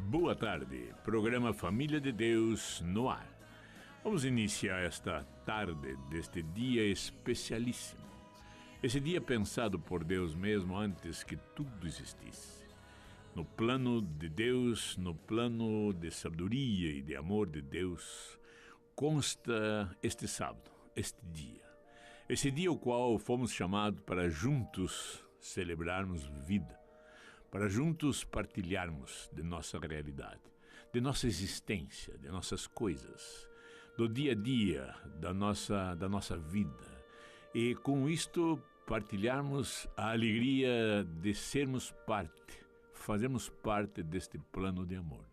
Boa tarde, programa Família de Deus no ar. Vamos iniciar esta tarde deste dia especialíssimo. Esse dia pensado por Deus mesmo antes que tudo existisse. No plano de Deus, no plano de sabedoria e de amor de Deus, consta este sábado, este dia. Esse dia ao qual fomos chamados para juntos celebrarmos vida, para juntos partilharmos de nossa realidade, de nossa existência, de nossas coisas, do dia a dia da nossa vida. E com isto partilharmos a alegria de sermos parte, fazermos parte deste plano de amor.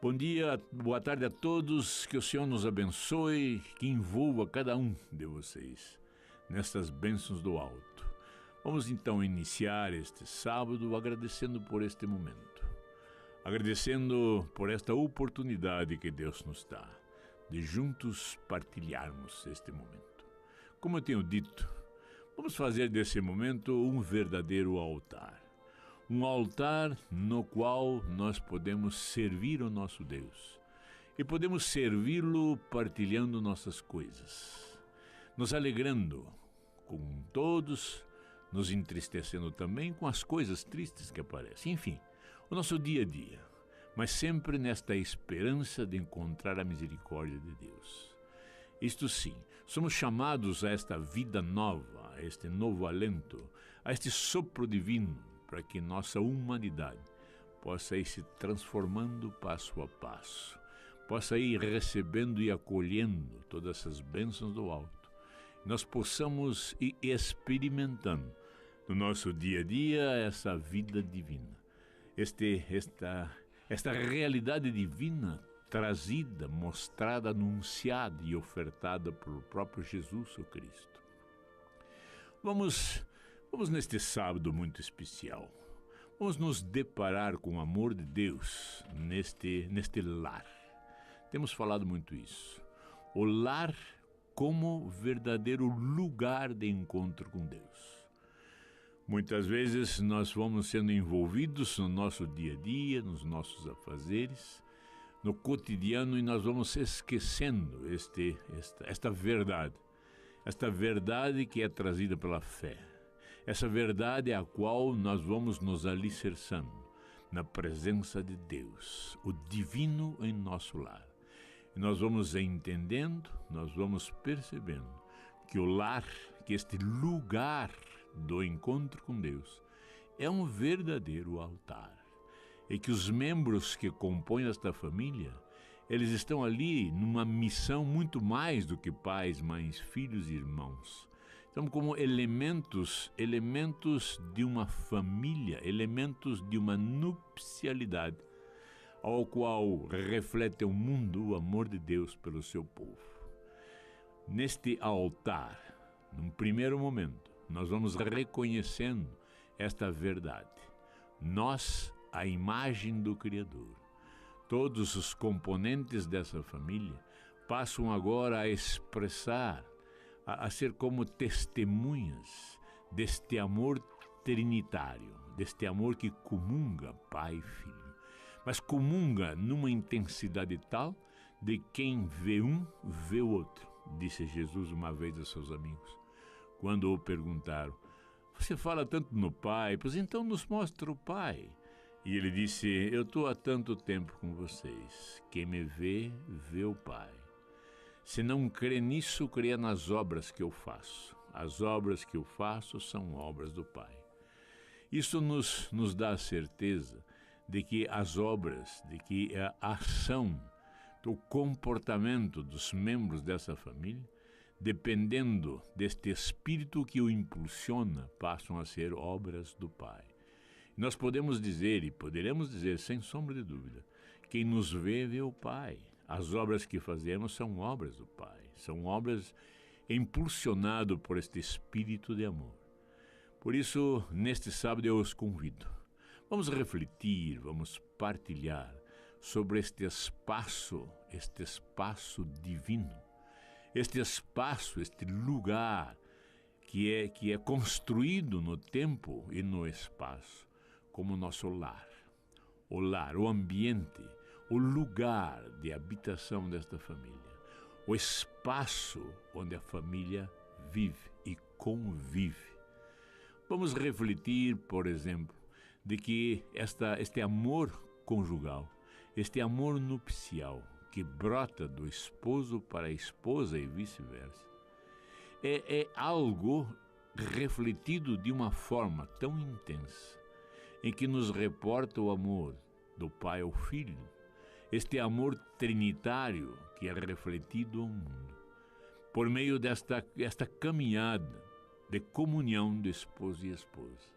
Bom dia, boa tarde a todos, que o Senhor nos abençoe, que envolva cada um de vocês nestas bênçãos do alto. Vamos então iniciar este sábado agradecendo por este momento, agradecendo por esta oportunidade que Deus nos dá, de juntos partilharmos este momento. Como eu tenho dito, vamos fazer desse momento um verdadeiro altar. Um altar no qual nós podemos servir o nosso Deus. E podemos servi-lo partilhando nossas coisas, nos alegrando com todos, nos entristecendo também com as coisas tristes que aparecem. Enfim, o nosso dia a dia, mas sempre nesta esperança de encontrar a misericórdia de Deus. Isto sim, somos chamados a esta vida nova, a este novo alento, a este sopro divino, para que nossa humanidade possa ir se transformando passo a passo, possa ir recebendo e acolhendo todas essas bênçãos do alto. Nós possamos ir experimentando no nosso dia a dia essa vida divina, esta realidade divina trazida, mostrada, anunciada e ofertada pelo próprio Jesus, o Cristo. Vamos neste sábado muito especial, vamos nos deparar com o amor de Deus neste lar. Temos falado muito isso. O lar como verdadeiro lugar de encontro com Deus. Muitas vezes nós vamos sendo envolvidos no nosso dia a dia, nos nossos afazeres, no cotidiano, e nós vamos esquecendo esta verdade que é trazida pela fé, essa verdade a qual nós vamos nos alicerçando na presença de Deus, o divino em nosso lar. E nós vamos entendendo, nós vamos percebendo que o lar, que este lugar do encontro com Deus é um verdadeiro altar. E que os membros que compõem esta família, eles estão ali numa missão muito mais do que pais, mães, filhos e irmãos. Estão como elementos de uma família, elementos de uma nupcialidade, ao qual reflete o mundo o amor de Deus pelo seu povo. Neste altar, num primeiro momento, nós vamos reconhecendo esta verdade. Nós, a imagem do Criador, todos os componentes dessa família passam agora a expressar, a ser como testemunhas deste amor trinitário, deste amor que comunga Pai e Filho, mas comunga numa intensidade tal de quem vê um, vê o outro, disse Jesus uma vez a seus amigos, quando o perguntaram: você fala tanto no Pai, pois então nos mostra o Pai. E ele disse: eu estou há tanto tempo com vocês, quem me vê, vê o Pai. Se não crê nisso, crê nas obras que eu faço. As obras que eu faço são obras do Pai. Isso nos dá a certeza de que as obras, de que a ação, o comportamento dos membros dessa família, dependendo deste espírito que o impulsiona, passam a ser obras do Pai. Nós podemos dizer, e poderemos dizer sem sombra de dúvida, quem nos vê, vê o Pai. As obras que fazemos são obras do Pai, são obras impulsionadas por este espírito de amor. Por isso, neste sábado eu os convido. Vamos refletir, vamos partilhar sobre este espaço divino, este espaço, este lugar que é construído no tempo e no espaço como nosso lar. o lar, o ambiente, o lugar de habitação desta família, o espaço onde a família vive e convive. Vamos refletir, por exemplo, de que este amor conjugal, este amor nupcial que brota do esposo para a esposa e vice-versa, é algo refletido de uma forma tão intensa, em que nos reporta o amor do Pai ao Filho, este amor trinitário que é refletido ao mundo, por meio desta caminhada de comunhão de esposo e esposa.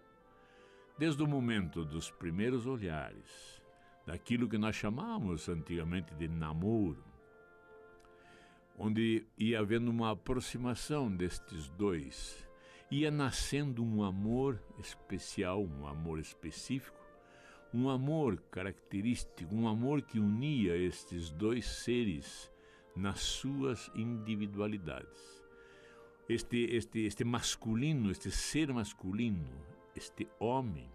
Desde o momento dos primeiros olhares, daquilo que nós chamamos antigamente de namoro, onde ia havendo uma aproximação destes dois, ia nascendo um amor especial, um amor específico, um amor característico, um amor que unia estes dois seres nas suas individualidades. Este masculino, este ser masculino, este homem,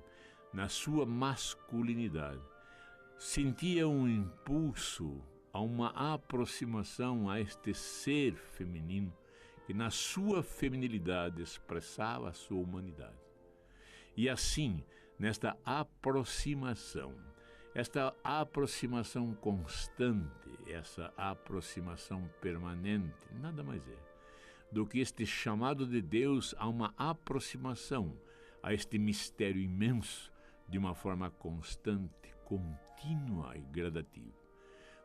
na sua masculinidade, sentia um impulso a uma aproximação a este ser feminino que na sua feminilidade expressava a sua humanidade. E assim, nesta aproximação, esta aproximação constante, essa aproximação permanente, nada mais é do que este chamado de Deus a uma aproximação a este mistério imenso de uma forma constante, contínua e gradativa.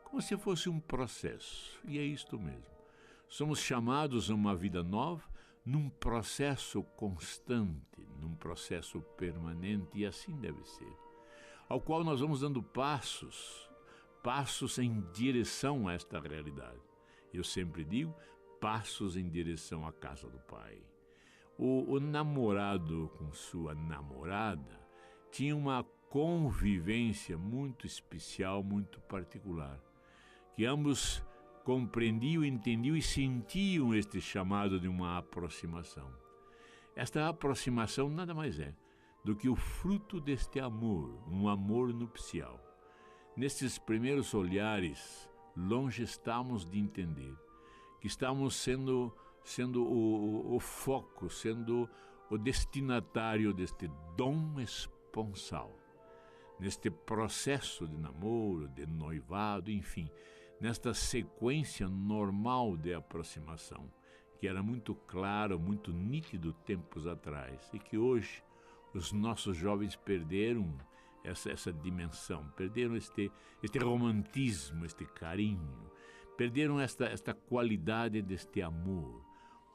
Como se fosse um processo, e é isto mesmo. Somos chamados a uma vida nova num processo constante, num processo permanente, e assim deve ser, ao qual nós vamos dando passos em direção a esta realidade. Eu sempre digo, passos em direção à casa do Pai. O namorado com sua namorada tinha uma convivência muito especial, muito particular, que ambos compreendiam, entendiam e sentiam este chamado de uma aproximação. Esta aproximação nada mais é do que o fruto deste amor, um amor nupcial. Nestes primeiros olhares, longe estamos de entender que estamos sendo o foco, sendo o destinatário deste dom esponsal, neste processo de namoro, de noivado, enfim, nesta sequência normal de aproximação, que era muito claro, muito nítido tempos atrás, e que hoje os nossos jovens perderam essa dimensão, perderam este romantismo, este carinho, perderam esta qualidade deste amor,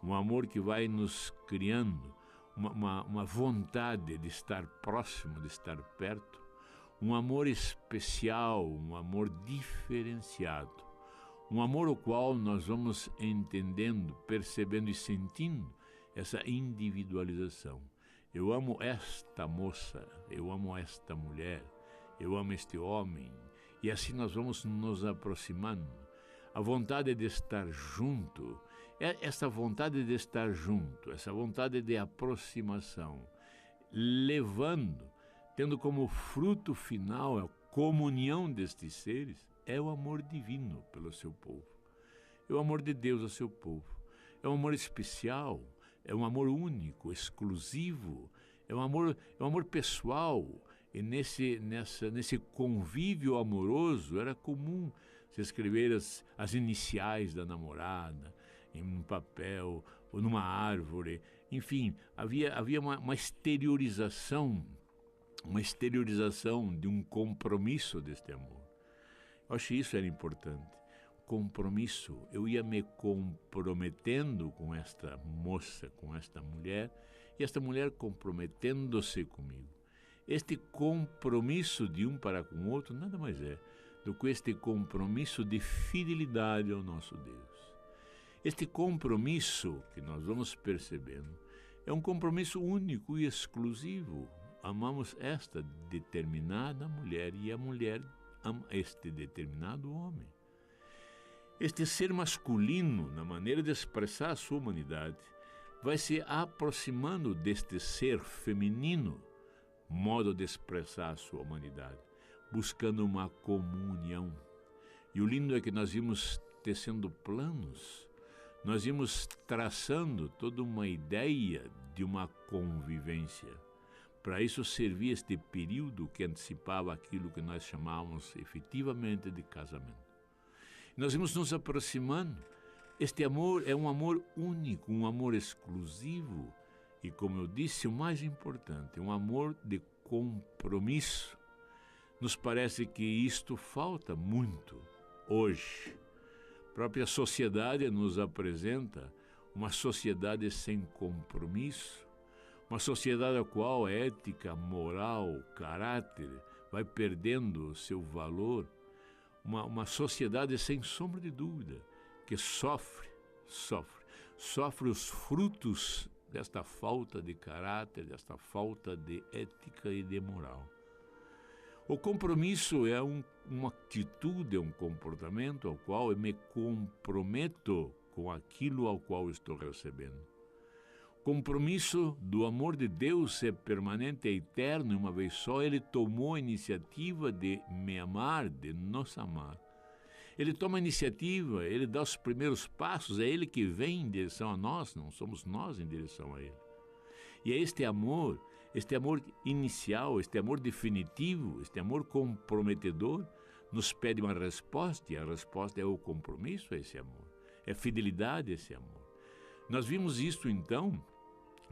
um amor que vai nos criando uma vontade de estar próximo, de estar perto, um amor especial, um amor diferenciado, um amor ao qual nós vamos entendendo, percebendo e sentindo essa individualização. Eu amo esta moça, eu amo esta mulher, eu amo este homem, e assim nós vamos nos aproximando. A vontade de estar junto, essa vontade de estar junto, essa vontade de aproximação, tendo como fruto final a comunhão destes seres, é o amor divino pelo seu povo. É o amor de Deus ao seu povo. É um amor especial, é um amor único, exclusivo, é um amor pessoal. E nesse convívio amoroso era comum se escrever as iniciais da namorada em um papel ou numa árvore. Enfim, havia uma exteriorização de um compromisso deste amor. Eu acho que isso era importante. Compromisso. Eu ia me comprometendo com esta moça, com esta mulher, e esta mulher comprometendo-se comigo. Este compromisso de um para com o outro nada mais é do que este compromisso de fidelidade ao nosso Deus. Este compromisso que nós vamos percebendo é um compromisso único e exclusivo. Amamos esta determinada mulher e a mulher ama este determinado homem. Este ser masculino, na maneira de expressar a sua humanidade, vai se aproximando deste ser feminino, modo de expressar a sua humanidade, buscando uma comunhão. E o lindo é que nós íamos tecendo planos, nós íamos traçando toda uma ideia de uma convivência. Para isso servia este período que antecipava aquilo que nós chamávamos efetivamente de casamento. Nós íamos nos aproximando. Este amor é um amor único, um amor exclusivo e, como eu disse, o mais importante, um amor de compromisso. Nos parece que isto falta muito hoje. A própria sociedade nos apresenta uma sociedade sem compromisso, uma sociedade a qual a ética, moral, caráter vai perdendo seu valor, uma sociedade sem sombra de dúvida, que sofre os frutos desta falta de caráter, desta falta de ética e de moral. O compromisso é uma atitude, é um comportamento ao qual eu me comprometo com aquilo ao qual estou recebendo. O compromisso do amor de Deus é permanente, é eterno, e uma vez só Ele tomou a iniciativa de me amar, de nos amar. Ele toma a iniciativa, Ele dá os primeiros passos, é Ele que vem em direção a nós, não somos nós em direção a Ele. E é este amor inicial, este amor definitivo, este amor comprometedor, nos pede uma resposta, e a resposta é o compromisso a esse amor, é a fidelidade a esse amor. Nós vimos isso, então,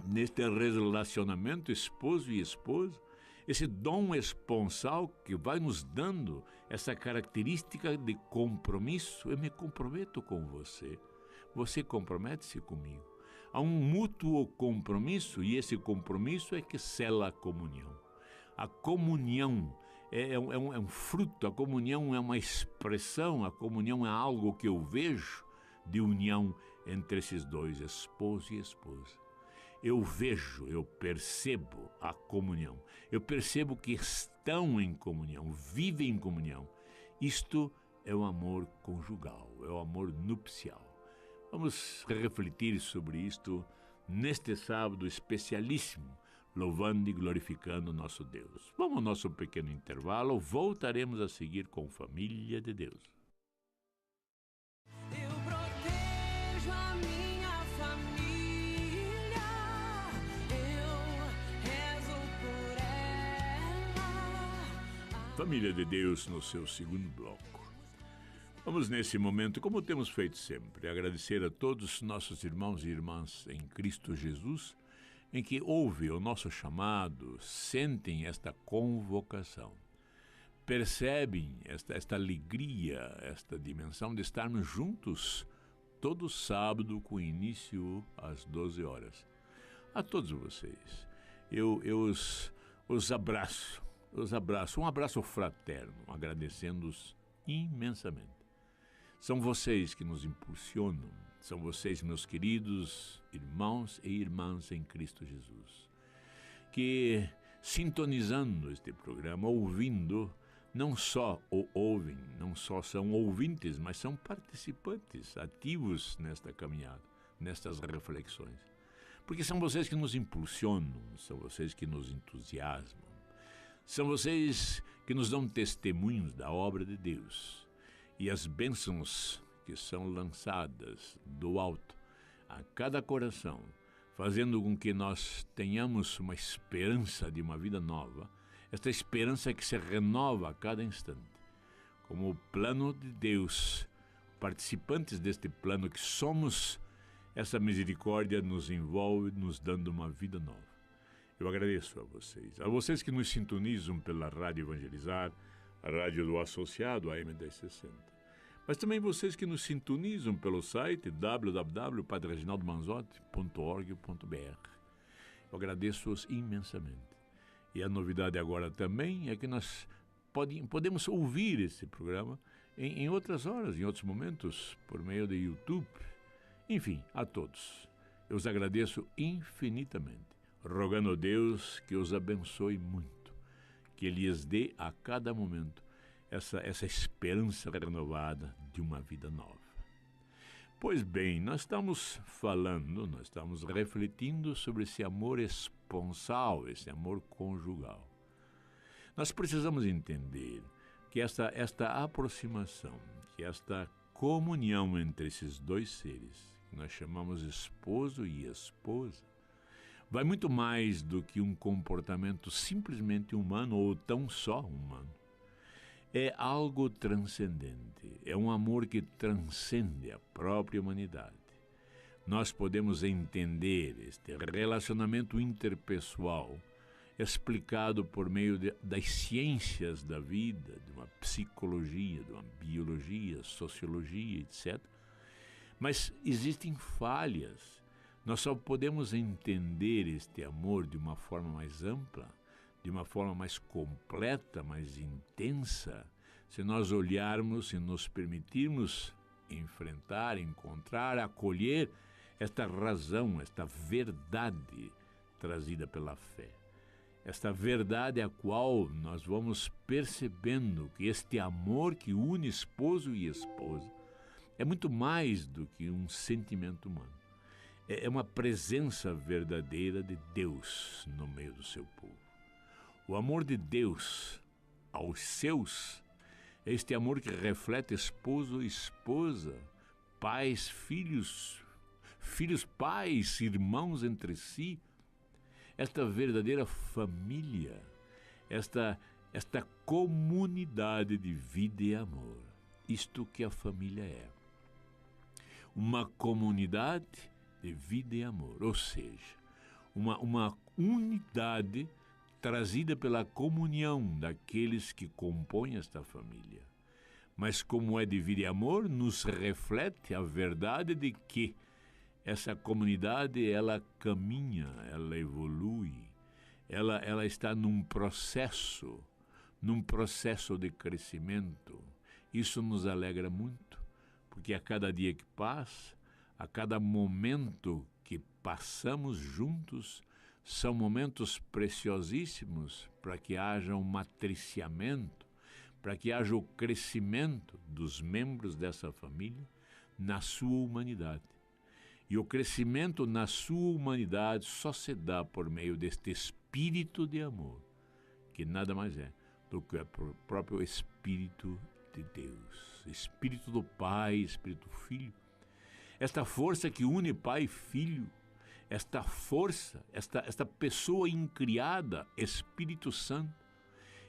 neste relacionamento esposo e esposa, esse dom esponsal que vai nos dando essa característica de compromisso. Eu me comprometo com você, você compromete-se comigo. Há um mútuo compromisso, e esse compromisso é que sela a comunhão. A comunhão é um fruto, a comunhão é uma expressão, a comunhão é algo que eu vejo de união entre esses dois, esposo e esposa. Eu vejo, eu percebo a comunhão. Eu percebo que estão em comunhão, vivem em comunhão. Isto é o amor conjugal, é o amor nupcial. Vamos refletir sobre isto neste sábado especialíssimo, louvando e glorificando nosso Deus. Vamos ao nosso pequeno intervalo, voltaremos a seguir com Família de Deus. Família de Deus no seu segundo bloco. Vamos nesse momento, como temos feito sempre, agradecer a todos os nossos irmãos e irmãs em Cristo Jesus, em que ouvem o nosso chamado, sentem esta convocação, percebem esta alegria, esta dimensão de estarmos juntos todo sábado com início às 12 horas. A todos vocês, eu os abraço. Um abraço fraterno, agradecendo-os imensamente. São vocês que nos impulsionam, são vocês, meus queridos irmãos e irmãs em Cristo Jesus, que, sintonizando este programa, ouvindo, não só o ouvem, não só são ouvintes, mas são participantes ativos nesta caminhada, nestas reflexões. Porque são vocês que nos impulsionam, são vocês que nos entusiasmam, são vocês que nos dão testemunhos da obra de Deus e as bênçãos que são lançadas do alto a cada coração, fazendo com que nós tenhamos uma esperança de uma vida nova, esta esperança que se renova a cada instante. Como o plano de Deus, participantes deste plano que somos, essa misericórdia nos envolve, nos dando uma vida nova. Eu agradeço a vocês que nos sintonizam pela Rádio Evangelizar, a rádio do associado AM 1060. Mas também vocês que nos sintonizam pelo site www.padrereginaldomanzotti.org.br. Eu agradeço-os imensamente. E a novidade agora também é que nós podemos ouvir esse programa em outras horas, em outros momentos, por meio do YouTube. Enfim, a todos, eu os agradeço infinitamente, rogando a Deus que os abençoe muito, que Ele lhes dê a cada momento essa esperança renovada de uma vida nova. Pois bem, nós estamos refletindo sobre esse amor esponsal, esse amor conjugal. Nós precisamos entender que esta aproximação, que esta comunhão entre esses dois seres, que nós chamamos esposo e esposa, vai muito mais do que um comportamento simplesmente humano ou tão só humano. É algo transcendente, é um amor que transcende a própria humanidade. Nós podemos entender este relacionamento interpessoal explicado por meio das ciências da vida, de uma psicologia, de uma biologia, sociologia, etc. Mas existem falhas. Nós só podemos entender este amor de uma forma mais ampla, de uma forma mais completa, mais intensa, se nós olharmos, se nos permitirmos enfrentar, encontrar, acolher esta razão, esta verdade trazida pela fé. Esta verdade a qual nós vamos percebendo que este amor que une esposo e esposa é muito mais do que um sentimento humano. É uma presença verdadeira de Deus no meio do seu povo. O amor de Deus aos seus é este amor que reflete esposo e esposa, pais, filhos, filhos, pais, irmãos entre si. Esta verdadeira família, esta comunidade de vida e amor. Isto que a família é. Uma comunidade de vida e amor, ou seja, uma unidade trazida pela comunhão daqueles que compõem esta família. Mas como é de vida e amor, nos reflete a verdade de que essa comunidade, ela caminha, ela evolui, ela está num processo de crescimento. Isso nos alegra muito, porque a cada dia que passa, a cada momento que passamos juntos, são momentos preciosíssimos para que haja um matriciamento, para que haja o crescimento dos membros dessa família na sua humanidade. E o crescimento na sua humanidade só se dá por meio deste espírito de amor, que nada mais é do que o próprio Espírito de Deus, Espírito do Pai, Espírito do Filho. Esta força que une Pai e Filho, esta força, esta pessoa incriada, Espírito Santo,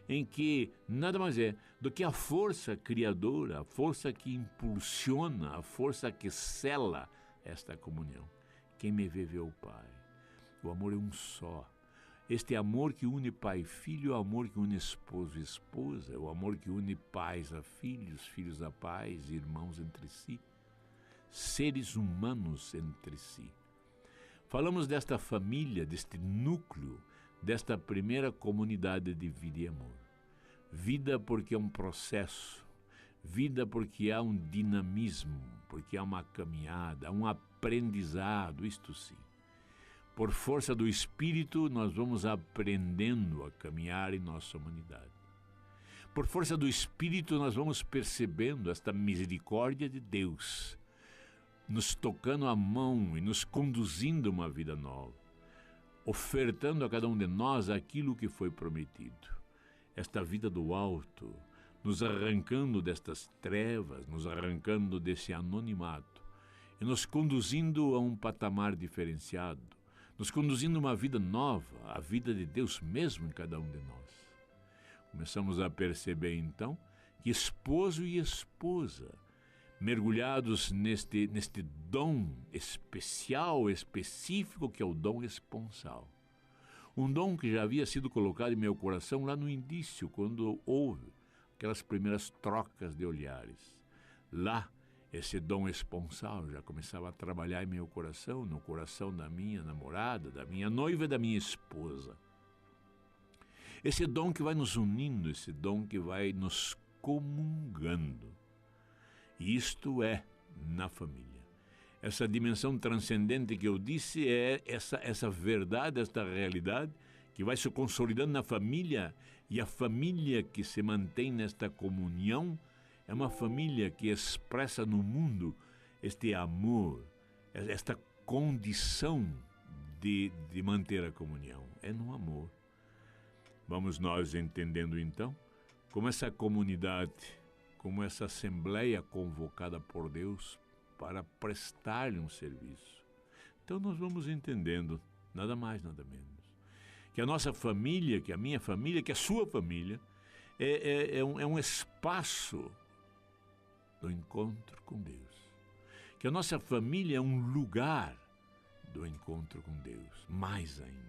em que nada mais é do que a força criadora, a força que impulsiona, a força que sela esta comunhão. Quem me vê, vê o Pai. O amor é um só. Este amor que une pai e filho é o amor que une esposo e esposa, é o amor que une pais a filhos, filhos a pais, irmãos entre si, seres humanos entre si. Falamos desta família, deste núcleo, desta primeira comunidade de vida e amor. Vida porque é um processo, vida porque há um dinamismo, porque há uma caminhada, um aprendizado, isto sim. Por força do Espírito, nós vamos aprendendo a caminhar em nossa humanidade. Por força do Espírito, nós vamos percebendo esta misericórdia de Deus, nos tocando a mão e nos conduzindo a uma vida nova, ofertando a cada um de nós aquilo que foi prometido. Esta vida do alto, nos arrancando destas trevas, nos arrancando desse anonimato e nos conduzindo a um patamar diferenciado, nos conduzindo a uma vida nova, a vida de Deus mesmo em cada um de nós. Começamos a perceber então que esposo e esposa, mergulhados neste dom especial, específico, que é o dom esponsal. Um dom que já havia sido colocado em meu coração lá no início, quando houve aquelas primeiras trocas de olhares. Lá, esse dom esponsal já começava a trabalhar em meu coração, no coração da minha namorada, da minha noiva e da minha esposa. Esse dom que vai nos unindo, esse dom que vai nos comungando. E isto é na família. Essa dimensão transcendente que eu disse é essa verdade, esta realidade que vai se consolidando na família, e a família que se mantém nesta comunhão é uma família que expressa no mundo este amor, esta condição de manter a comunhão. É no amor. Vamos nós entendendo então como essa comunidade, como essa assembleia convocada por Deus para prestar-lhe um serviço. Então nós vamos entendendo, nada mais, nada menos, que a nossa família, que a minha família, que a sua família, é um espaço do encontro com Deus. Que a nossa família é um lugar do encontro com Deus, mais ainda.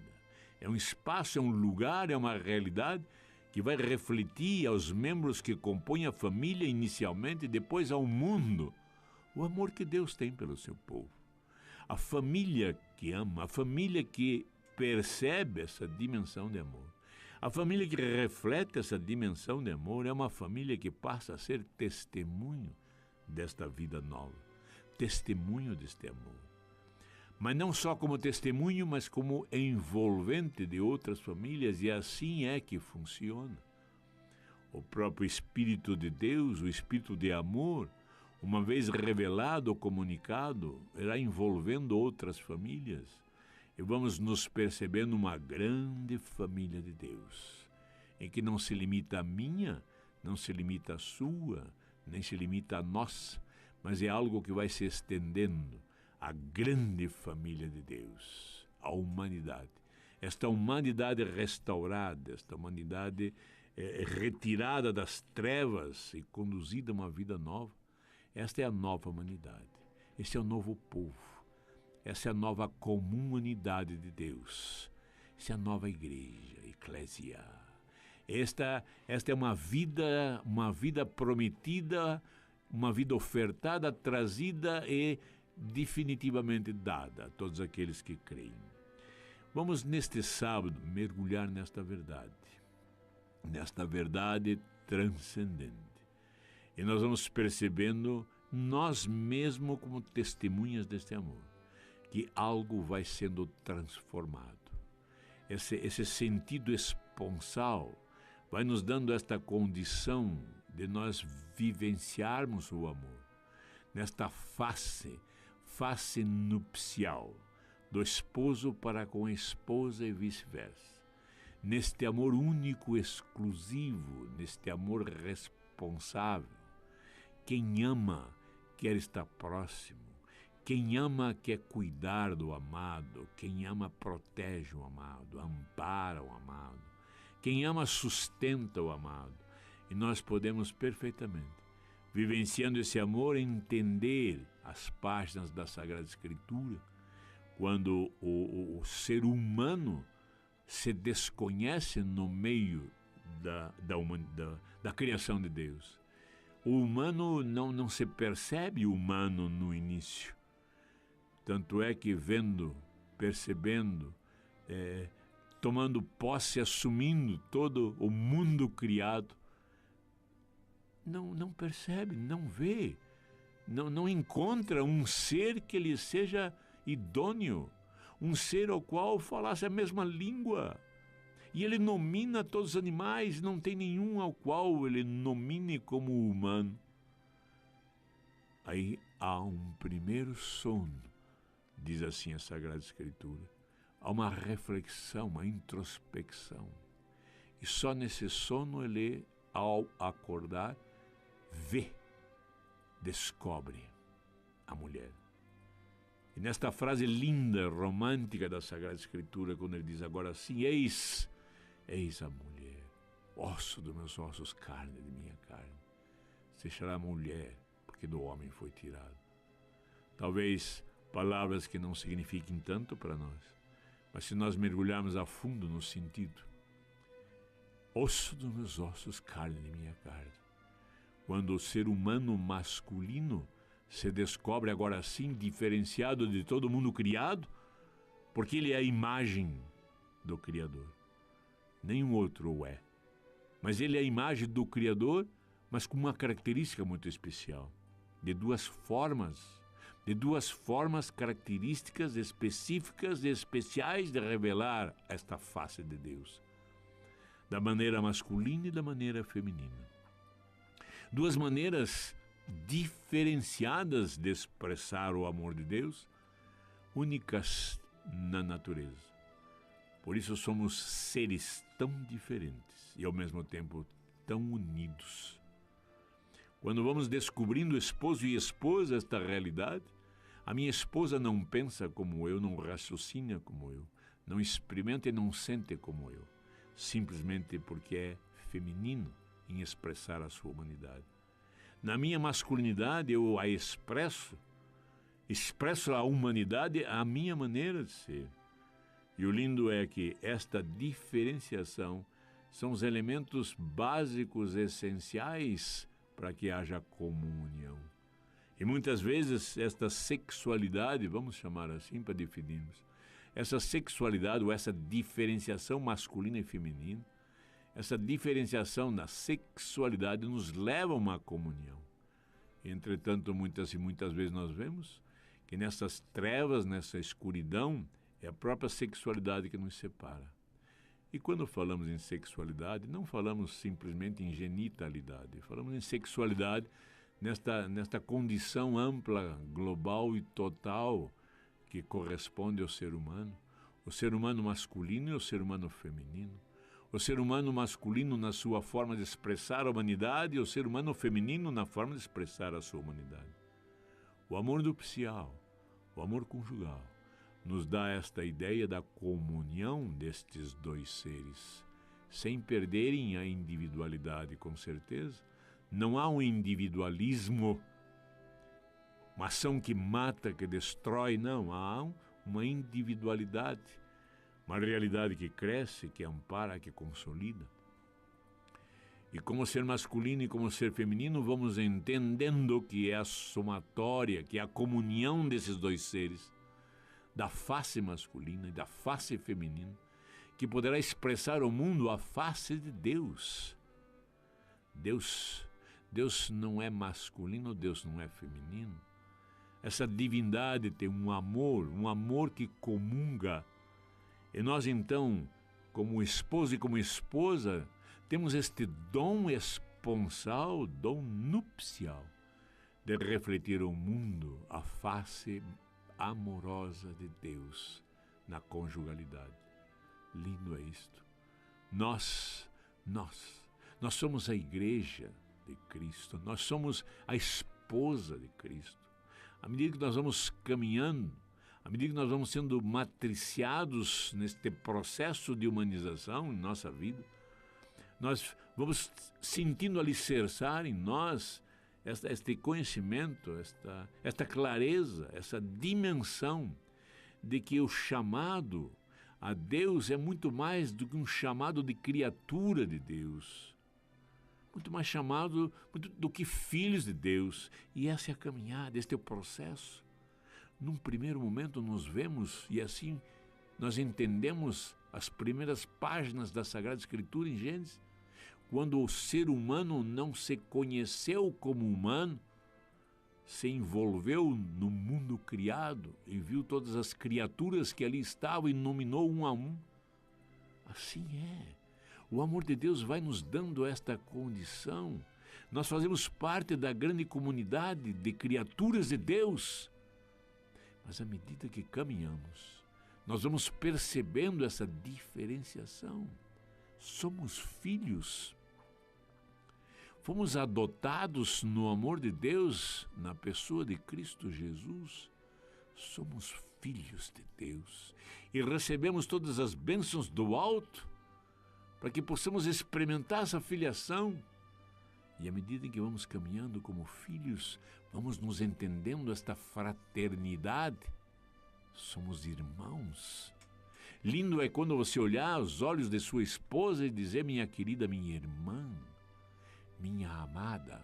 É um espaço, é um lugar, é uma realidade que vai refletir aos membros que compõem a família inicialmente e depois ao mundo o amor que Deus tem pelo seu povo. A família que ama, a família que percebe essa dimensão de amor, a família que reflete essa dimensão de amor é uma família que passa a ser testemunho desta vida nova, testemunho deste amor. Mas não só como testemunho, mas como envolvente de outras famílias, e assim é que funciona. O próprio Espírito de Deus, o Espírito de amor, uma vez revelado ou comunicado, irá envolvendo outras famílias, e vamos nos percebendo uma grande família de Deus, em que não se limita a minha, não se limita a sua, nem se limita a nós, mas é algo que vai se estendendo, a grande família de Deus, a humanidade. Esta humanidade restaurada, esta humanidade retirada das trevas e conduzida a uma vida nova, esta é a nova humanidade, este é o novo povo, essa é a nova comunidade de Deus, essa é a nova igreja, eclésia. Esta é uma vida prometida, uma vida ofertada, trazida e definitivamente dada a todos aqueles que creem. Vamos neste sábado mergulhar nesta verdade transcendente. E nós vamos percebendo nós mesmos como testemunhas deste amor, que algo vai sendo transformado. Esse sentido esponsal vai nos dando esta condição de nós vivenciarmos o amor, nesta face nupcial, do esposo para com a esposa e vice-versa. Neste amor único, exclusivo, neste amor responsável. Quem ama quer estar próximo. Quem ama quer cuidar do amado. Quem ama protege o amado, ampara o amado. Quem ama sustenta o amado. E nós podemos perfeitamente, vivenciando esse amor, entender as páginas da Sagrada Escritura, quando o ser humano se desconhece no meio da criação de Deus. O humano não se percebe humano no início. Tanto é que percebendo, tomando posse, assumindo todo o mundo criado, não percebe, não vê, não encontra um ser que lhe seja idôneo, um ser ao qual falasse a mesma língua. E ele nomina todos os animais, não tem nenhum ao qual ele nomine como humano. Aí há um primeiro sono, diz assim a Sagrada Escritura. Há uma reflexão, uma introspecção. E só nesse sono ele, ao acordar, descobre a mulher. E nesta frase linda, romântica da Sagrada Escritura, quando ele diz agora sim, eis a mulher, osso dos meus ossos, carne de minha carne. Se será mulher, porque do homem foi tirado. Talvez palavras que não signifiquem tanto para nós, mas se nós mergulharmos a fundo no sentido, osso dos meus ossos, carne de minha carne. Quando o ser humano masculino se descobre agora sim diferenciado de todo mundo criado, porque ele é a imagem do Criador. Nenhum outro o é. Mas ele é a imagem do Criador, mas com uma característica muito especial. De duas formas características específicas e especiais de revelar esta face de Deus. Da maneira masculina e da maneira feminina. Duas maneiras diferenciadas de expressar o amor de Deus, únicas na natureza. Por isso somos seres tão diferentes e ao mesmo tempo tão unidos. Quando vamos descobrindo esposo e esposa esta realidade, a minha esposa não pensa como eu, não raciocina como eu, não experimenta e não sente como eu, simplesmente porque é feminino em expressar a sua humanidade. Na minha masculinidade eu a expresso a humanidade à minha maneira de ser. E o lindo é que esta diferenciação são os elementos básicos, essenciais para que haja comunhão. E muitas vezes esta sexualidade, vamos chamar assim para definirmos, essa sexualidade ou essa diferenciação masculina e feminina, essa diferenciação na sexualidade nos leva a uma comunhão. Entretanto, muitas vezes nós vemos que nessas trevas, nessa escuridão, é a própria sexualidade que nos separa. E quando falamos em sexualidade, não falamos simplesmente em genitalidade, falamos em sexualidade nesta condição ampla, global e total que corresponde ao ser humano. O ser humano masculino e o ser humano feminino. O ser humano masculino na sua forma de expressar a humanidade e o ser humano feminino na forma de expressar a sua humanidade. O amor nupcial, o amor conjugal, nos dá esta ideia da comunhão destes dois seres, sem perderem a individualidade, com certeza. Não há um individualismo, uma ação que mata, que destrói, não. Há uma individualidade, uma realidade que cresce, que ampara, que consolida. E como ser masculino e como ser feminino, vamos entendendo que é a somatória, que é a comunhão desses dois seres, da face masculina e da face feminina, que poderá expressar ao mundo a face de Deus. Deus não é masculino, Deus não é feminino. Essa divindade tem um amor que comunga. E nós então, como esposo e como esposa, temos este dom esponsal, dom nupcial, de refletir ao mundo a face amorosa de Deus na conjugalidade. Lindo é isto. Nós somos a igreja de Cristo, nós somos a esposa de Cristo. À medida que nós vamos caminhando, à medida que nós vamos sendo matriciados neste processo de humanização em nossa vida, nós vamos sentindo alicerçar em nós este conhecimento, esta clareza, essa dimensão de que o chamado a Deus é muito mais do que um chamado de criatura de Deus, muito mais chamado do que filhos de Deus. E essa é a caminhada, este é o processo. Num primeiro momento nos vemos e assim nós entendemos as primeiras páginas da Sagrada Escritura em Gênesis, quando o ser humano não se conheceu como humano, se envolveu no mundo criado e viu todas as criaturas que ali estavam e nominou um a um. Assim é. O amor de Deus vai nos dando esta condição. Nós fazemos parte da grande comunidade de criaturas de Deus. Mas à medida que caminhamos, nós vamos percebendo essa diferenciação. Somos filhos. Fomos adotados no amor de Deus, na pessoa de Cristo Jesus. Somos filhos de Deus e recebemos todas as bênçãos do alto para que possamos experimentar essa filiação. E à medida que vamos caminhando como filhos, vamos nos entendendo esta fraternidade. Somos irmãos. Lindo é quando você olhar os olhos de sua esposa e dizer: minha querida, minha irmã, minha amada.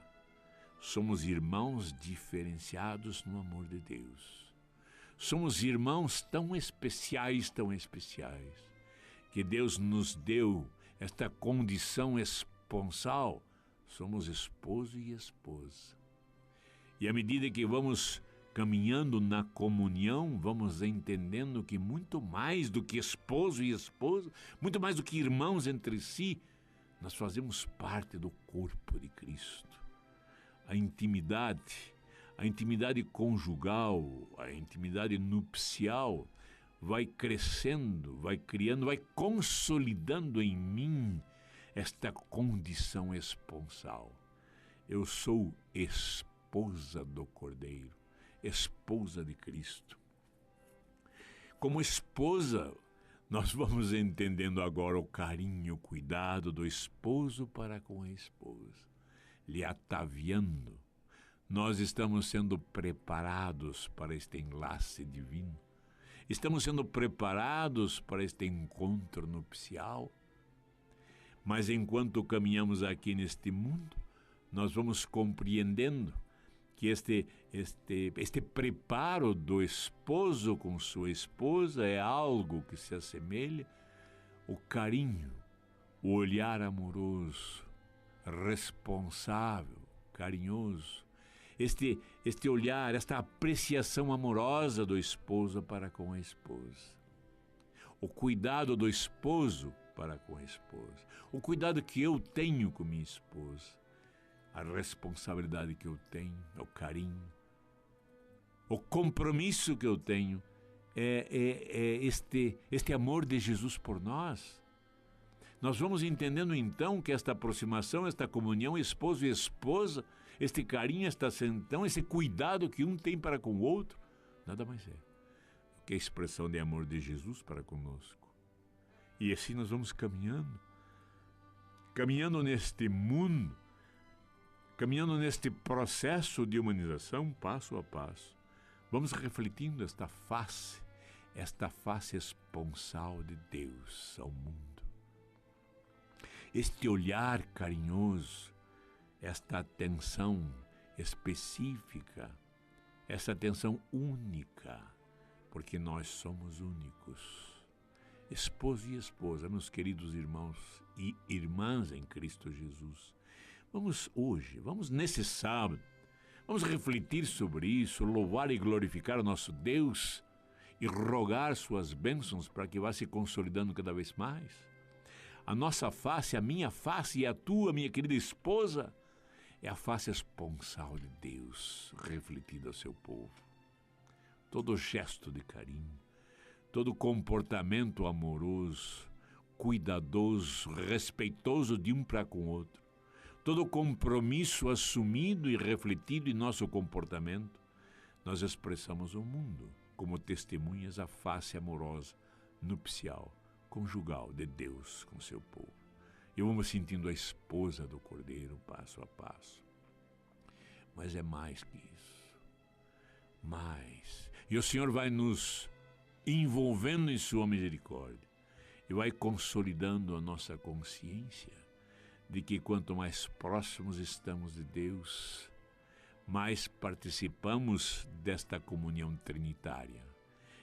Somos irmãos diferenciados no amor de Deus. Somos irmãos tão especiais, que Deus nos deu esta condição esponsal. Somos esposo e esposa. E à medida que vamos caminhando na comunhão, vamos entendendo que muito mais do que esposo e esposa, muito mais do que irmãos entre si, nós fazemos parte do corpo de Cristo. A intimidade conjugal, a intimidade nupcial, vai crescendo, vai criando, vai consolidando em mim esta condição esponsal. Eu sou esposa do Cordeiro, esposa de Cristo. Como esposa, nós vamos entendendo agora o carinho, o cuidado do esposo para com a esposa, lhe ataviando. Nós estamos sendo preparados para este enlace divino. Estamos sendo preparados para este encontro nupcial. Mas enquanto caminhamos aqui neste mundo, nós vamos compreendendo que este preparo do esposo com sua esposa é algo que se assemelha ao carinho, o olhar amoroso, responsável, carinhoso, este olhar, esta apreciação amorosa do esposo para com a esposa. O cuidado do esposo para com a esposa. O cuidado que eu tenho com minha esposa. A responsabilidade que eu tenho, o carinho. O compromisso que eu tenho é este amor de Jesus por nós. Nós vamos entendendo então que esta aproximação, esta comunhão, esposo e esposa, este carinho, esta atenção, esse cuidado que um tem para com o outro, nada mais é do que a expressão de amor de Jesus para conosco. E assim nós vamos caminhando neste mundo, caminhando neste processo de humanização, passo a passo. Vamos refletindo esta face esponsal de Deus ao mundo. Este olhar carinhoso, esta atenção específica, essa atenção única, porque nós somos únicos. Esposo e esposa, meus queridos irmãos e irmãs em Cristo Jesus, vamos nesse sábado, vamos refletir sobre isso, louvar e glorificar o nosso Deus e rogar suas bênçãos para que vá se consolidando cada vez mais. A nossa face, a minha face e a tua, minha querida esposa, é a face esponsal de Deus refletida ao seu povo. Todo gesto de carinho, todo comportamento amoroso, cuidadoso, respeitoso de um para com o outro, todo compromisso assumido e refletido em nosso comportamento, nós expressamos ao mundo como testemunhas a face amorosa, nupcial, conjugal de Deus com seu povo. E vamos sentindo a esposa do Cordeiro passo a passo. Mas é mais que isso. Mais. E o Senhor vai nos envolvendo em sua misericórdia e vai consolidando a nossa consciência de que quanto mais próximos estamos de Deus, mais participamos desta comunhão trinitária.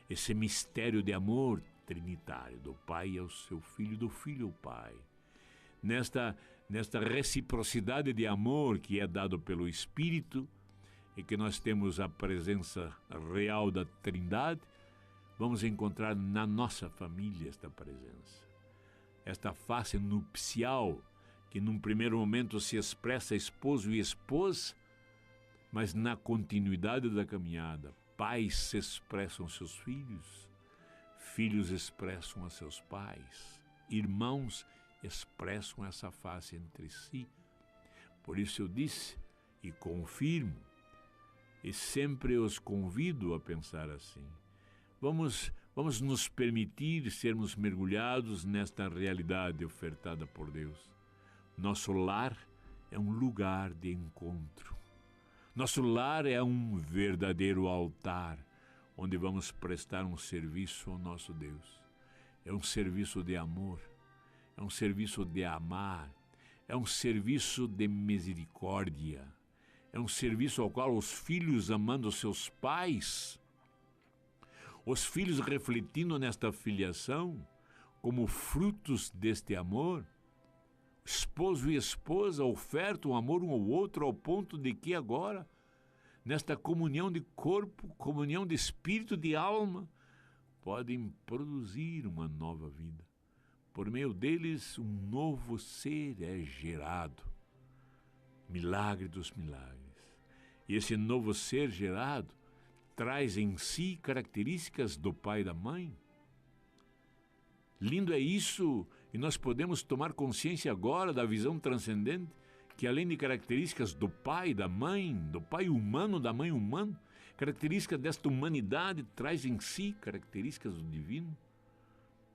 Esse mistério de amor trinitário, do Pai ao seu Filho, do Filho ao Pai. Nesta reciprocidade de amor que é dado pelo Espírito e que nós temos a presença real da Trindade, vamos encontrar na nossa família esta presença. Esta face nupcial que num primeiro momento se expressa esposo e esposa, mas na continuidade da caminhada, pais se expressam seus filhos, filhos expressam a seus pais, irmãos expressam essa face entre si. Por isso eu disse e confirmo, e sempre os convido a pensar assim. Vamos nos permitir sermos mergulhados nesta realidade ofertada por Deus. Nosso lar é um lugar de encontro. Nosso lar é um verdadeiro altar, onde vamos prestar um serviço ao nosso Deus. É um serviço de amor, é um serviço de amar, é um serviço de misericórdia, é um serviço ao qual os filhos amando seus pais, os filhos refletindo nesta filiação, como frutos deste amor, esposo e esposa ofertam amor um ao outro ao ponto de que agora, nesta comunhão de corpo, comunhão de espírito, de alma, podem produzir uma nova vida. Por meio deles, um novo ser é gerado. Milagre dos milagres. E esse novo ser gerado traz em si características do pai e da mãe, Lindo é isso, e nós podemos tomar consciência agora da visão transcendente, que além de características do pai, da mãe, do pai humano, da mãe humana, características desta humanidade, traz em si características do divino.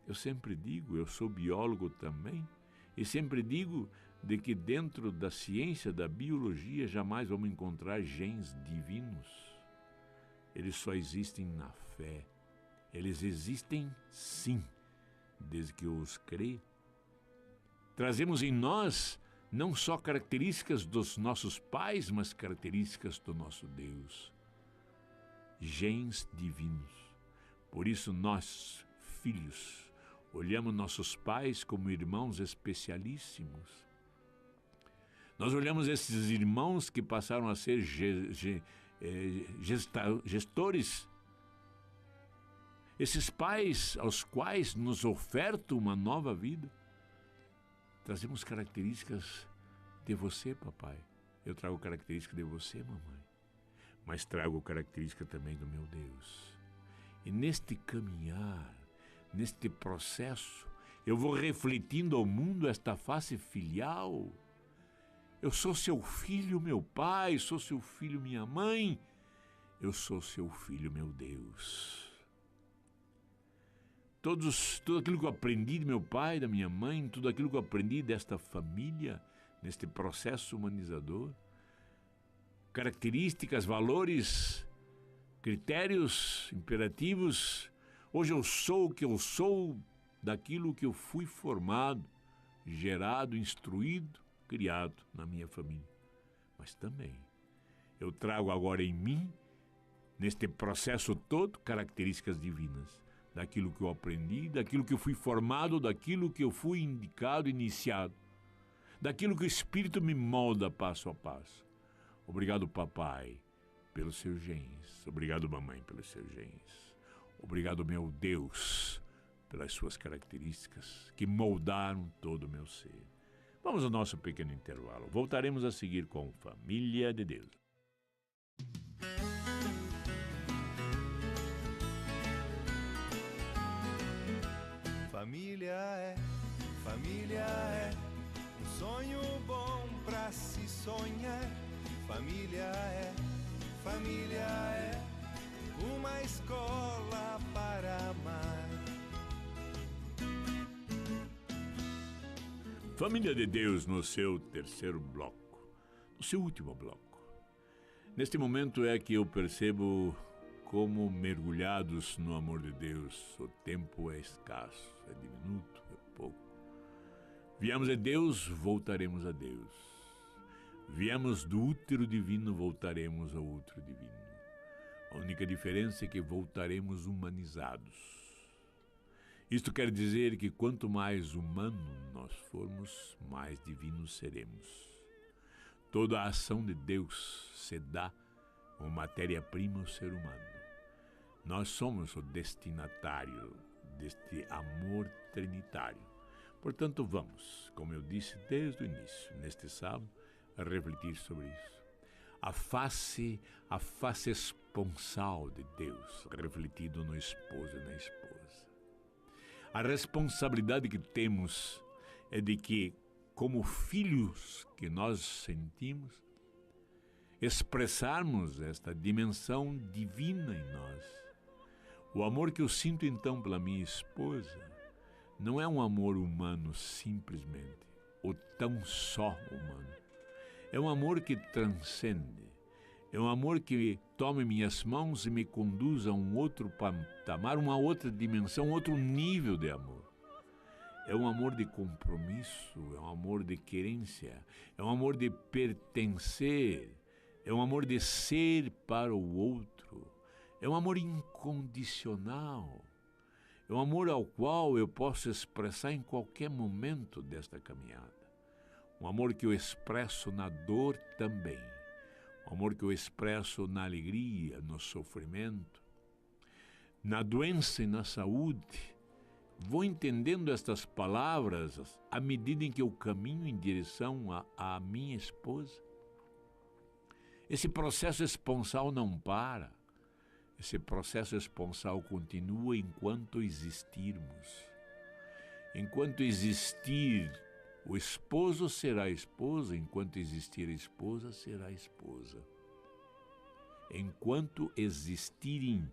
Eu sempre digo, eu sou biólogo também, e sempre digo de que dentro da ciência da biologia jamais vamos encontrar genes divinos. Eles só existem na fé. Eles existem sim, desde que eu os creio. Trazemos em nós não só características dos nossos pais, mas características do nosso Deus. Genes divinos. Por isso nós, filhos, olhamos nossos pais como irmãos especialíssimos. Nós olhamos esses irmãos que passaram a ser gestores. Esses pais aos quais nos oferta uma nova vida. Trazemos características de você, papai. Eu trago características de você, mamãe. Mas trago características também do meu Deus. E neste caminhar, neste processo, eu vou refletindo ao mundo esta face filial. Eu sou seu filho, meu pai, sou seu filho, minha mãe. Eu sou seu filho, meu Deus. Tudo aquilo que eu aprendi de meu pai, da minha mãe, tudo aquilo que eu aprendi desta família, neste processo humanizador, características, valores, critérios, imperativos. Hoje eu sou o que eu sou daquilo que eu fui formado, gerado, instruído, criado na minha família. Mas também eu trago agora em mim, neste processo todo, características divinas. Daquilo que eu aprendi, daquilo que eu fui formado, daquilo que eu fui indicado, iniciado, daquilo que o Espírito me molda passo a passo. Obrigado, papai, pelos seus genes. Obrigado, mamãe, pelos seus genes. Obrigado, meu Deus, pelas suas características que moldaram todo o meu ser. Vamos ao nosso pequeno intervalo. Voltaremos a seguir com Família de Deus. Família é um sonho bom pra se sonhar. Família é uma escola para amar. Família de Deus no seu terceiro bloco, no seu último bloco. Neste momento é que eu percebo como mergulhados no amor de Deus, o tempo é escasso, é diminuto, é pouco. Viemos de Deus, voltaremos a Deus. Viemos do útero divino, voltaremos ao útero divino. A única diferença é que voltaremos humanizados. Isto quer dizer que quanto mais humano nós formos, mais divinos seremos. Toda a ação de Deus se dá como matéria-prima ao ser humano. Nós somos o destinatário deste amor trinitário. Portanto, vamos, como eu disse desde o início, neste sábado, a refletir sobre isso. A face esponsal de Deus, refletido no esposo e na esposa. A responsabilidade que temos é de que, como filhos que nós sentimos, expressarmos esta dimensão divina em nós. O amor que eu sinto então pela minha esposa não é um amor humano simplesmente, ou tão só humano. É um amor que transcende. É um amor que toma minhas mãos e me conduz a um outro patamar, uma outra dimensão, outro nível de amor. É um amor de compromisso, é um amor de querência, é um amor de pertencer, é um amor de ser para o outro. É um amor incondicional. É um amor ao qual eu posso expressar em qualquer momento desta caminhada. Um amor que eu expresso na dor também. Um amor que eu expresso na alegria, no sofrimento, na doença e na saúde. Vou entendendo estas palavras à medida em que eu caminho em direção à minha esposa. Esse processo esponsal não para. Esse processo esponsal continua enquanto existirmos. Enquanto existir o esposo, será a esposa. Enquanto existir a esposa, será a esposa. Enquanto existirem,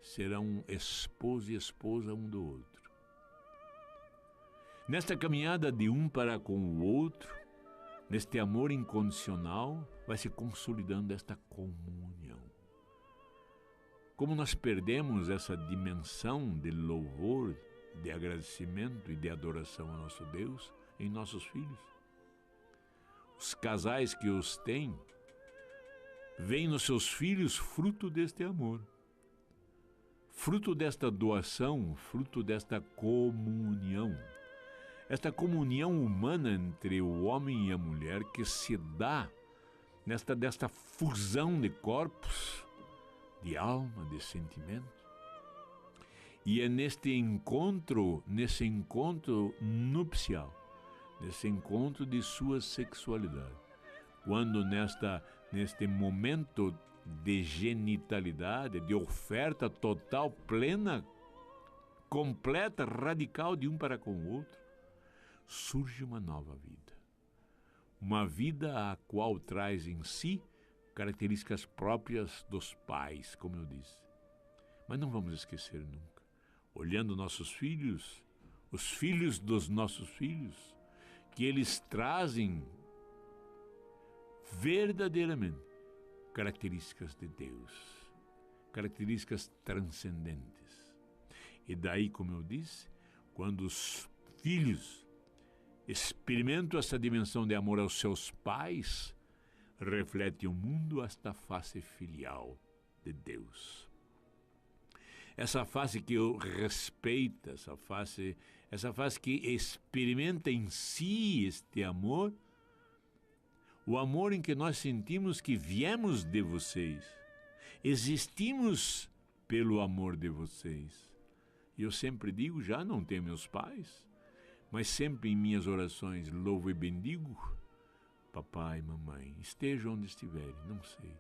serão esposo e esposa um do outro. Nesta caminhada de um para com o outro, neste amor incondicional, vai se consolidando esta comunhão. Como nós perdemos essa dimensão de louvor, de agradecimento e de adoração ao nosso Deus em nossos filhos. Os casais que os têm, veem nos seus filhos fruto deste amor, fruto desta doação, fruto desta comunhão. Esta comunhão humana entre o homem e a mulher que se dá desta fusão de corpos, de alma, de sentimento. E é nesse encontro nupcial, nesse encontro de sua sexualidade, quando neste momento de genitalidade, de oferta total, plena, completa, radical de um para com o outro, surge uma nova vida. Uma vida a qual traz em si características próprias dos pais, como eu disse. Mas não vamos esquecer nunca, olhando nossos filhos, os filhos dos nossos filhos, que eles trazem verdadeiramente características de Deus, características transcendentes. E daí, como eu disse, quando os filhos experimentam essa dimensão de amor aos seus pais, reflete o mundo esta face filial de Deus. Essa face que o respeita, essa face que experimenta em si este amor, o amor em que nós sentimos que viemos de vocês, existimos pelo amor de vocês. E eu sempre digo, já não tenho meus pais, mas sempre em minhas orações louvo e bendigo papai e mamãe, estejam onde estiverem, não sei.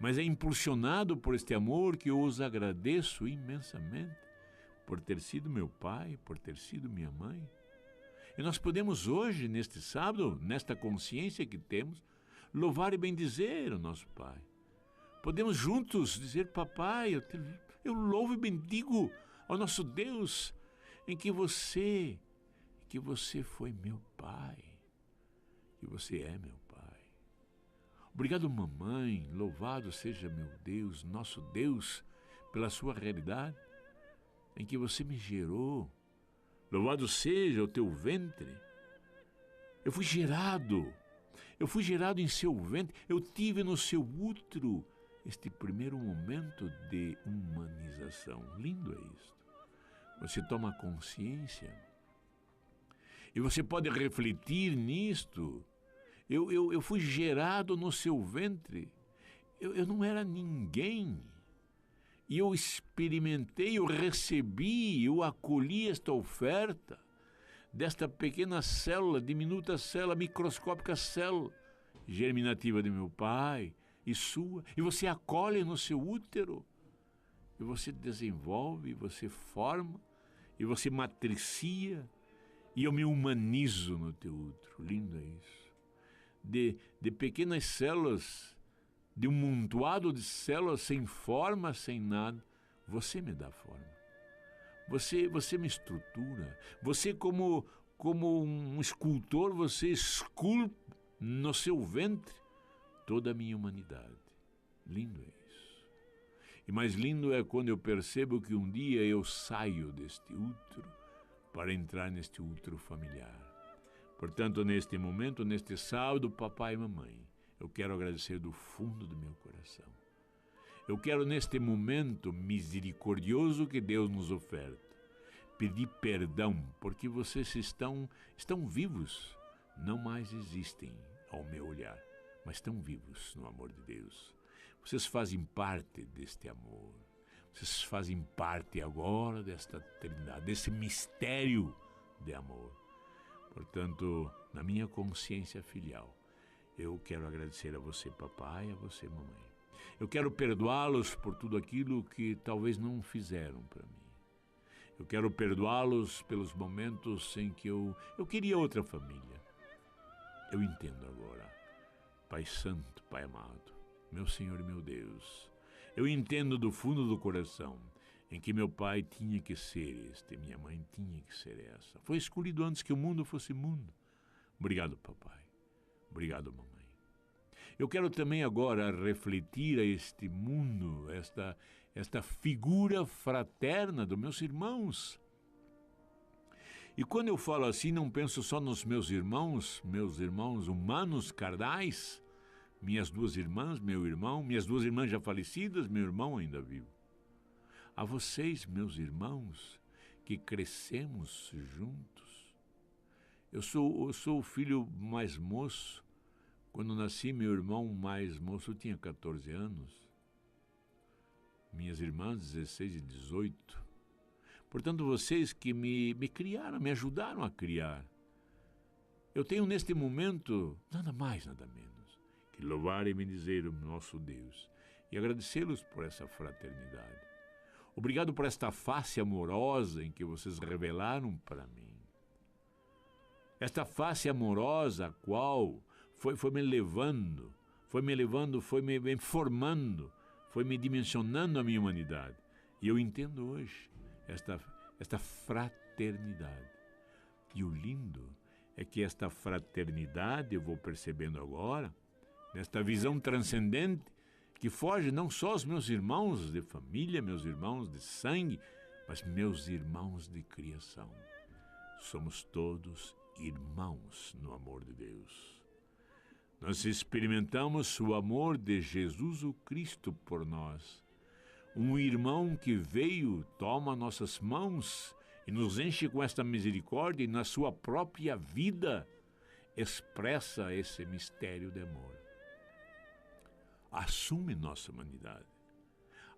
Mas é impulsionado por este amor que eu os agradeço imensamente por ter sido meu pai, por ter sido minha mãe. E nós podemos hoje, neste sábado, nesta consciência que temos, louvar e bendizer o nosso pai. Podemos juntos dizer, papai, eu louvo e bendigo ao nosso Deus, em que você foi meu pai, que você é meu pai. Obrigado, mamãe, louvado seja meu Deus, nosso Deus, pela sua realidade, em que você me gerou. Louvado seja o teu ventre. Eu fui gerado em seu ventre, eu tive no seu útero este primeiro momento de humanização. Lindo é isto. Você toma consciência e você pode refletir nisto. Eu fui gerado no seu ventre, eu não era ninguém. E eu experimentei, eu recebi, eu acolhi esta oferta desta pequena célula, diminuta célula, microscópica célula germinativa de meu pai e sua. E você acolhe no seu útero, e você desenvolve, e você forma, e você matricia, e eu me humanizo no teu útero. Lindo é isso. De pequenas células, de um montoado de células sem forma, sem nada, você me dá forma. Você me estrutura. Você, como um escultor, você esculpe no seu ventre toda a minha humanidade. Lindo é isso. E mais lindo é quando eu percebo que um dia eu saio deste útero para entrar neste útero familiar. Portanto, neste momento, neste sábado, papai e mamãe, eu quero agradecer do fundo do meu coração. Eu quero, neste momento misericordioso que Deus nos oferta, pedir perdão, porque vocês estão vivos, não mais existem ao meu olhar, mas estão vivos no amor de Deus. Vocês fazem parte deste amor. Vocês fazem parte agora desta trindade, desse mistério de amor. Portanto, na minha consciência filial, eu quero agradecer a você, papai, e a você, mamãe. Eu quero perdoá-los por tudo aquilo que talvez não fizeram para mim. Eu quero perdoá-los pelos momentos em que eu queria outra família. Eu entendo agora. Pai Santo, Pai amado, meu Senhor e meu Deus, eu entendo do fundo do coração em que meu pai tinha que ser este, minha mãe tinha que ser essa. Foi escolhido antes que o mundo fosse mundo. Obrigado, papai. Obrigado, mamãe. Eu quero também agora refletir a este mundo, esta figura fraterna dos meus irmãos. E quando eu falo assim, não penso só nos meus irmãos humanos, carnais, minhas duas irmãs, meu irmão, minhas duas irmãs já falecidas, meu irmão ainda vivo. A vocês, meus irmãos, que crescemos juntos. Eu sou o filho mais moço. Quando nasci, meu irmão mais moço tinha 14 anos. Minhas irmãs, 16 e 18. Portanto, vocês que me criaram, me ajudaram a criar. Eu tenho neste momento, nada mais, nada menos, que louvar e bendizer o nosso Deus e agradecê-los por essa fraternidade. Obrigado por esta face amorosa em que vocês revelaram para mim. Esta face amorosa, a qual foi me levando, foi me formando, foi me dimensionando a minha humanidade. E eu entendo hoje esta fraternidade. E o lindo é que esta fraternidade, eu vou percebendo agora, nesta visão transcendente, que foge não só aos meus irmãos de família, meus irmãos de sangue, mas meus irmãos de criação. Somos todos irmãos no amor de Deus. Nós experimentamos o amor de Jesus o Cristo por nós. Um irmão que veio, toma nossas mãos e nos enche com esta misericórdia e na sua própria vida expressa esse mistério de amor. Assume nossa humanidade.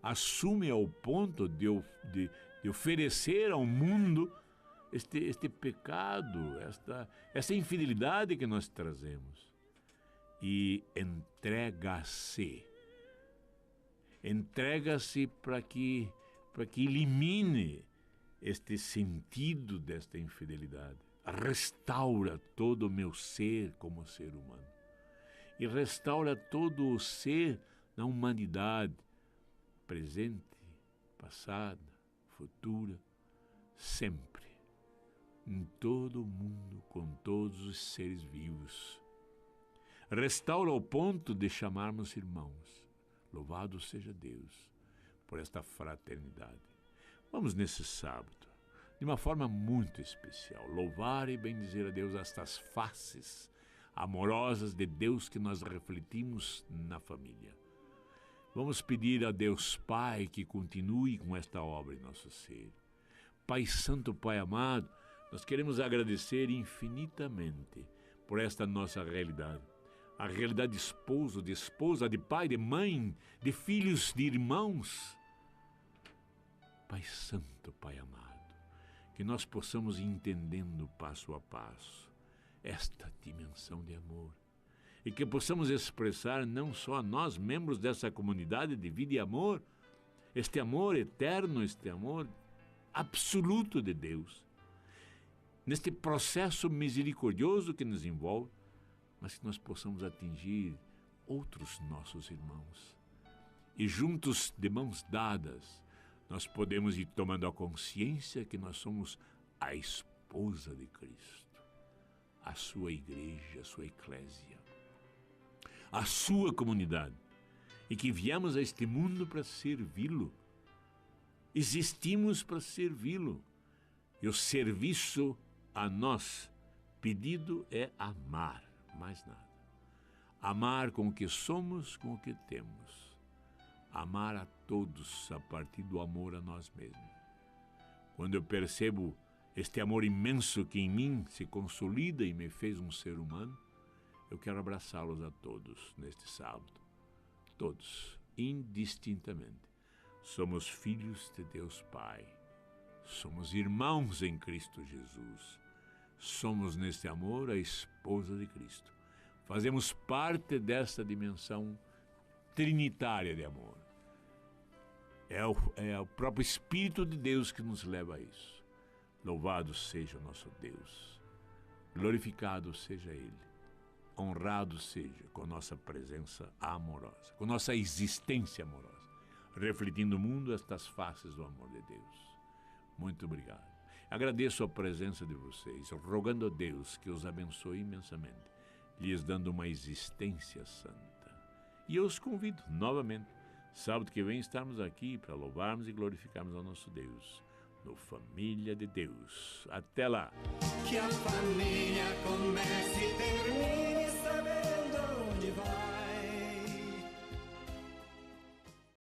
Assume ao ponto de oferecer ao mundo este pecado, esta infidelidade que nós trazemos. E entrega-se para que elimine este sentido desta infidelidade. Restaura todo o meu ser como ser humano. E restaura todo o ser na humanidade, presente, passada, futura, sempre, em todo o mundo, com todos os seres vivos. Restaura ao ponto de chamarmos irmãos. Louvado seja Deus por esta fraternidade. Vamos nesse sábado, de uma forma muito especial, louvar e bendizer a Deus estas faces amorosas de Deus que nós refletimos na família. Vamos pedir a Deus Pai que continue com esta obra em nosso ser. Pai Santo, Pai amado, nós queremos agradecer infinitamente por esta nossa realidade. A realidade de esposo, de esposa, de pai, de mãe, de filhos, de irmãos. Pai Santo, Pai amado, que nós possamos ir entendendo passo a passo esta dimensão de amor e que possamos expressar não só a nós, membros dessa comunidade de vida e amor, este amor eterno, este amor absoluto de Deus, neste processo misericordioso que nos envolve, mas que nós possamos atingir outros nossos irmãos. E juntos, de mãos dadas, nós podemos ir tomando a consciência que nós somos a esposa de Cristo, a sua igreja, a sua eclésia, a sua comunidade, e que viemos a este mundo para servi-lo. Existimos para servi-lo. E o serviço a nós pedido é amar. Mais nada. Amar com o que somos, com o que temos. Amar a todos a partir do amor a nós mesmos. Quando eu percebo este amor imenso que em mim se consolida e me fez um ser humano, eu quero abraçá-los a todos neste sábado. Todos, indistintamente. Somos filhos de Deus Pai. Somos irmãos em Cristo Jesus. Somos neste amor a esposa de Cristo. Fazemos parte desta dimensão trinitária de amor. É o próprio Espírito de Deus que nos leva a isso. Louvado seja o nosso Deus, glorificado seja Ele, honrado seja com nossa presença amorosa, com nossa existência amorosa, refletindo no mundo estas faces do amor de Deus. Muito obrigado. Agradeço a presença de vocês, rogando a Deus que os abençoe imensamente, lhes dando uma existência santa. E eu os convido novamente, sábado que vem, estarmos aqui para louvarmos e glorificarmos ao nosso Deus, no Família de Deus. Até lá! Que a família comece e termine sabendo onde vai.